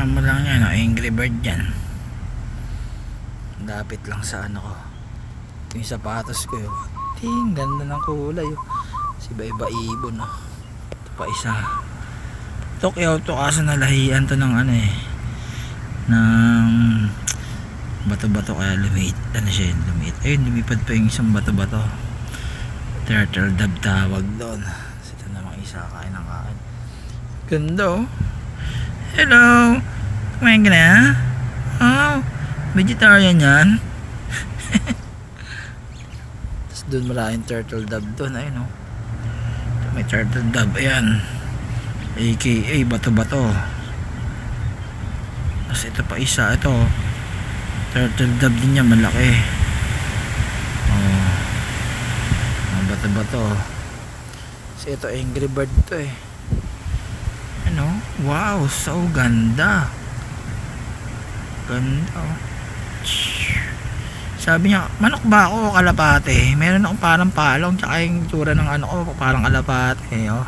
mo lang yan, Angry Bird yan. Lapit lang sa ano ko. Ito yung sapatos ko yun. Ting, ganda ng kulay yun. Si iba ibon no. Ito pa isa. Tokyo to kaso nalahian to ng ano eh, ng bato-bato kaya lumit. Ano siya yun, lumit. Ayun, lumipad pa yung isang bato-bato. Turtle dove tawag doon. So, ito namang isa, kain ng kain. Ganda oh. Hello, kumain ka na? Oh, vegetarian yan. Tapos doon maraming turtle dove doon. Ayun oh, may turtle dove, ayan, aka bato-bato. Tapos ito pa isa, ito turtle dove din niya, malaki. Oh, bato-bato. Kasi ito Angry Bird to eh. Ano? Wow, so ganda. Ganda oh. Sabi niya, manok ba ako o kalapate? Meron akong parang palong, tsaka yung tsura ng ano ko parang kalapate oh.